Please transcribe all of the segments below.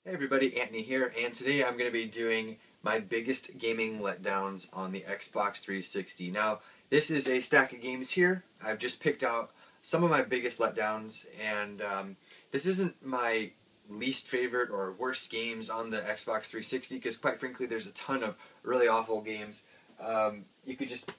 Hey everybody, Antnie here, and today I'm going to be doing my biggest gaming letdowns on the Xbox 360. Now, this is a stack of games here. I've just picked out some of my biggest letdowns, and this isn't my least favorite or worst games on the Xbox 360, because quite frankly there's a ton of really awful games. You could just,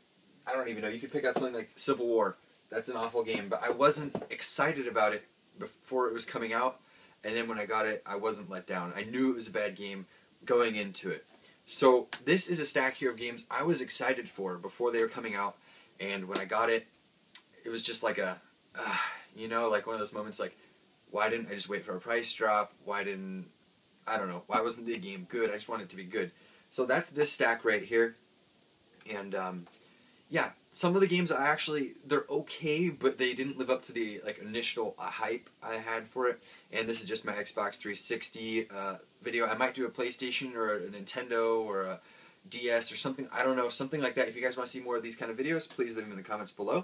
I don't even know, you could pick out something like Civil War. That's an awful game, but I wasn't excited about it before it was coming out. And then when I got it, I wasn't let down. I knew it was a bad game going into it. So this is a stack here of games I was excited for before they were coming out. And when I got it, it was just like a, like one of those moments like, why didn't I just wait for a price drop? I don't know, why wasn't the game good? I just wanted it to be good. So that's this stack right here. And yeah, some of the games they're okay, but they didn't live up to the initial hype I had for it. And this is just my Xbox 360 video. I might do a PlayStation or a Nintendo or a DS or something. I don't know, something like that. If you guys want to see more of these kind of videos, please leave them in the comments below.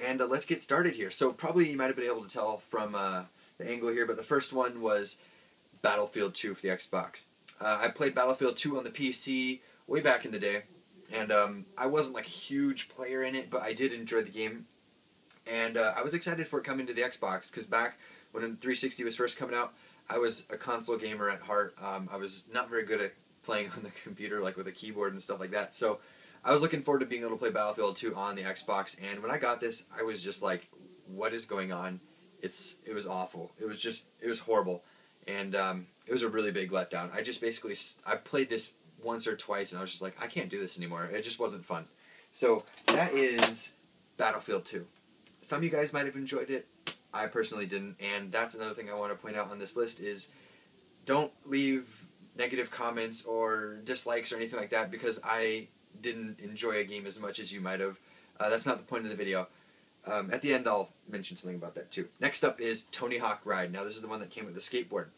And let's get started here. So probably you might have been able to tell from the angle here, but the first one was Battlefield 2 for the Xbox. I played Battlefield 2 on the PC way back in the day. And I wasn't like a huge player in it, but I did enjoy the game. And I was excited for it coming to the Xbox, because back when the 360 was first coming out, I was a console gamer at heart. I was not very good at playing on the computer, like with a keyboard and stuff like that. So I was looking forward to being able to play Battlefield 2 on the Xbox. And when I got this, I was just like, what is going on? It was awful. It was horrible. And it was a really big letdown. I played this once or twice, and I was just like, I can't do this anymore. It just wasn't fun. So that is Battlefield 2. Some of you guys might have enjoyed it. I personally didn't, and that's another thing I want to point out on this list is don't leave negative comments or dislikes or anything like that, because I didn't enjoy a game as much as you might have. That's not the point of the video. At the end, I'll mention something about that too. Next up is Tony Hawk Ride. Now, this is the one that came with the skateboard.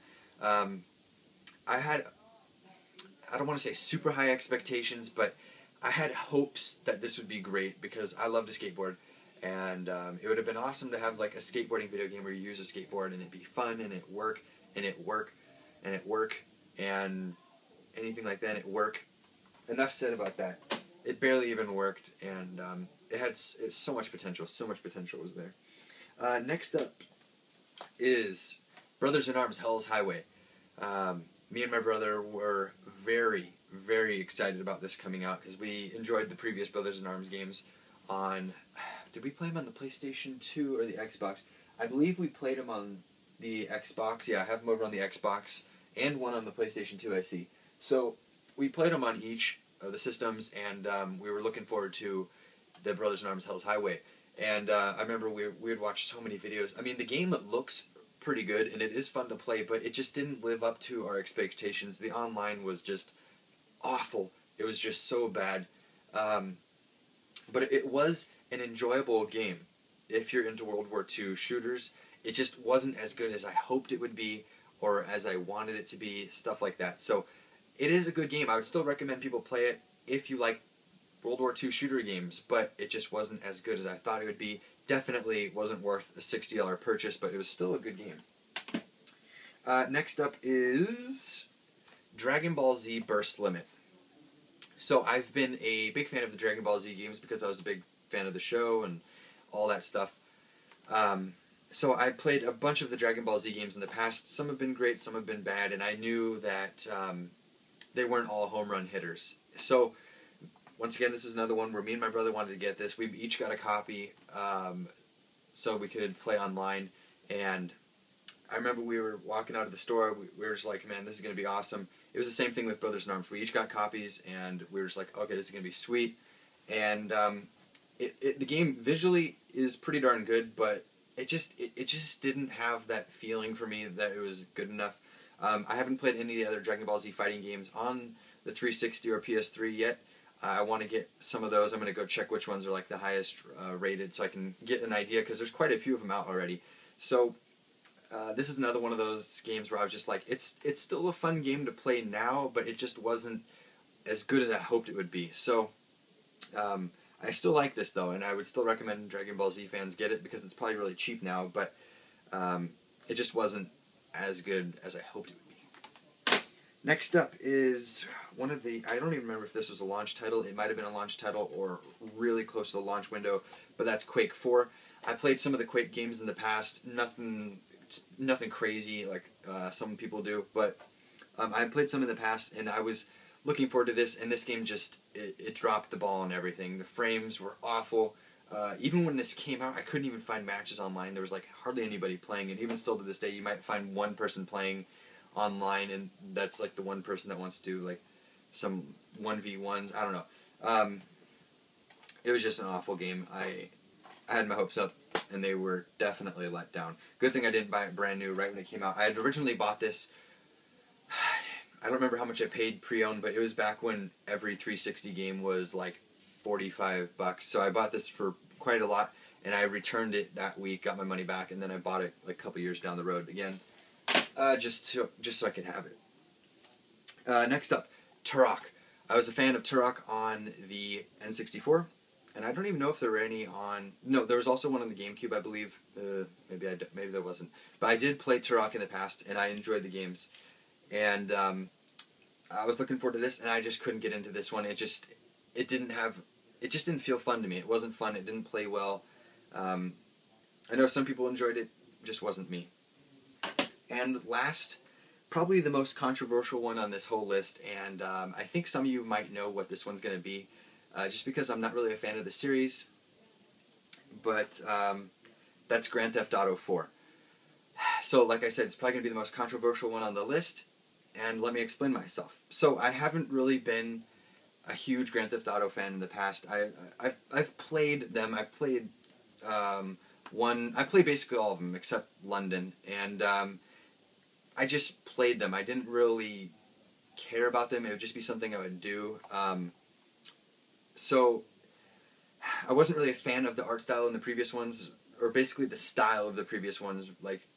I don't want to say super high expectations, but I had hopes that this would be great because I loved to skateboard, and it would have been awesome to have like a skateboarding video game where you use a skateboard and it'd be fun and it work and it work and it work and anything like that, and it work. Enough said about that. It barely even worked, and it had so much potential. So much potential was there. Next up is Brothers in Arms: Hell's Highway. Me and my brother were very, very excited about this coming out because we enjoyed the previous Brothers in Arms games on... Did we play them on the PlayStation 2 or the Xbox? I believe we played them on the Xbox. Yeah, I have them over on the Xbox and one on the PlayStation 2, I see. So we played them on each of the systems, and we were looking forward to the Brothers in Arms Hell's Highway. And I remember we had watched so many videos. I mean, the game looks pretty good, and it is fun to play, but it just didn't live up to our expectations. The online was just awful. It was just so bad. But it was an enjoyable game. If you're into World War II shooters, it just wasn't as good as I hoped it would be, or as I wanted it to be, stuff like that. So it is a good game. I would still recommend people play it if you like World War II shooter games, but it just wasn't as good as I thought it would be. Definitely wasn't worth a $60 purchase, but it was still a good game. Next up is Dragon Ball Z Burst Limit. So I've been a big fan of the Dragon Ball Z games because I was a big fan of the show and all that stuff. So I played a bunch of the Dragon Ball Z games in the past. Some have been great, some have been bad, and I knew that they weren't all home run hitters. So once again, this is another one where me and my brother wanted to get this. We each got a copy so we could play online. And I remember we were walking out of the store. We were just like, man, this is going to be awesome. It was the same thing with Brothers in Arms. We each got copies, and we were just like, okay, this is going to be sweet. And the game visually is pretty darn good, but it just didn't have that feeling for me that it was good enough. I haven't played any of the other Dragon Ball Z fighting games on the 360 or PS3 yet. I want to get some of those. I'm going to go check which ones are like the highest rated so I can get an idea, because there's quite a few of them out already. So this is another one of those games where I was just like, it's still a fun game to play now, but it just wasn't as good as I hoped it would be. So I still like this though, and I would still recommend Dragon Ball Z fans get it because it's probably really cheap now, but it just wasn't as good as I hoped it would be. Next up is one of the, I don't even remember if this was a launch title. It might have been a launch title or really close to the launch window, but that's Quake IV. I played some of the Quake games in the past. Nothing crazy like some people do, but I played some in the past, and I was looking forward to this, and this game just, it dropped the ball on everything. The frames were awful. Even when this came out, I couldn't even find matches online. There was like hardly anybody playing, and even still to this day, you might find one person playing online, and that's like the one person that wants to do like some 1v1s. I don't know. It was just an awful game. I had my hopes up, and they were definitely let down. Good thing I didn't buy it brand new right when it came out. I had originally bought this, I don't remember how much I paid pre-owned, but it was back when every 360 game was like $45. So I bought this for quite a lot, and I returned it that week, got my money back, and then I bought it like a couple years down the road again, just so I could have it. Next up, Turok. I was a fan of Turok on the N64, and I don't even know if there were any on. No, there was also one on the GameCube, I believe. Maybe there wasn't, but I did play Turok in the past, and I enjoyed the games. And I was looking forward to this, and I just couldn't get into this one. It just didn't feel fun to me. It wasn't fun. It didn't play well. I know some people enjoyed it. Just wasn't me. And last, probably the most controversial one on this whole list, and I think some of you might know what this one's going to be, just because I'm not really a fan of the series, but that's Grand Theft Auto 4. So, like I said, it's probably going to be the most controversial one on the list, and let me explain myself. So, I haven't really been a huge Grand Theft Auto fan in the past. I've played them. I played I played basically all of them except London, and I just played them. I didn't really care about them. It would just be something I would do. So I wasn't really a fan of the art style in the previous ones, or basically the style of the previous ones, like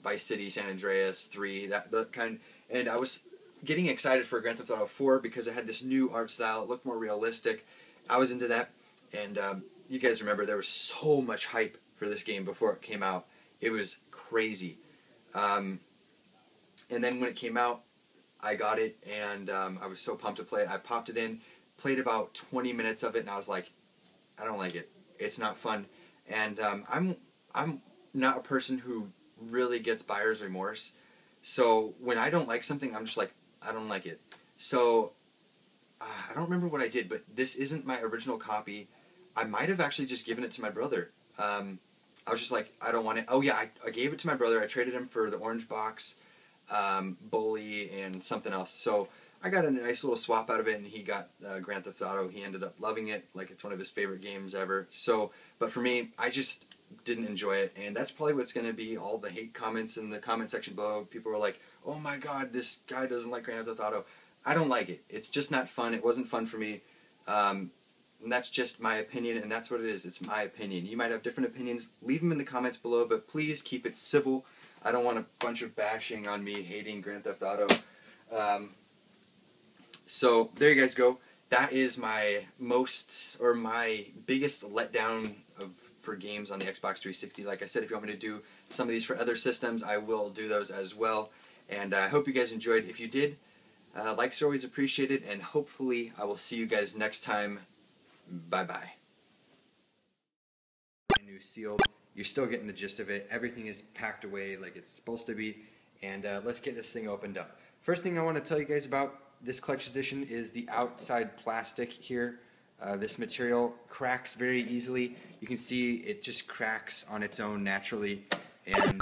Vice City, San Andreas, 3, that kind. And I was getting excited for Grand Theft Auto 4 because it had this new art style. It looked more realistic. I was into that, and you guys remember there was so much hype for this game before it came out. It was crazy. And then when it came out, I got it, and I was so pumped to play it. I popped it in, played about 20 minutes of it, and I was like, I don't like it. It's not fun. And I'm not a person who really gets buyer's remorse. So when I don't like something, I'm just like, I don't like it. So I don't remember what I did, but this isn't my original copy. I might have actually just given it to my brother. I was just like, I don't want it. Oh yeah, I gave it to my brother. I traded him for the orange box, Bully, and something else. So I got a nice little swap out of it, and he got Grand Theft Auto. He ended up loving it, like it's one of his favorite games ever. So, but for me, I just didn't enjoy it, and that's probably what's going to be all the hate comments in the comment section below. People are like, oh my god, this guy doesn't like Grand Theft Auto. I don't like it. It's just not fun. It wasn't fun for me. And that's just my opinion, and that's what it is. It's my opinion. You might have different opinions. Leave them in the comments below, but please keep it civil. I don't want a bunch of bashing on me hating Grand Theft Auto. So there you guys go. That is my biggest letdown for games on the Xbox 360. Like I said, if you want me to do some of these for other systems, I will do those as well. And I hope you guys enjoyed. If you did, likes are always appreciated, and hopefully I will see you guys next time. Bye-bye. New sealed. You're still getting the gist of it. Everything is packed away like it's supposed to be. And let's get this thing opened up. First thing I want to tell you guys about this collection edition is the outside plastic here. This material cracks very easily. You can see it just cracks on its own naturally. And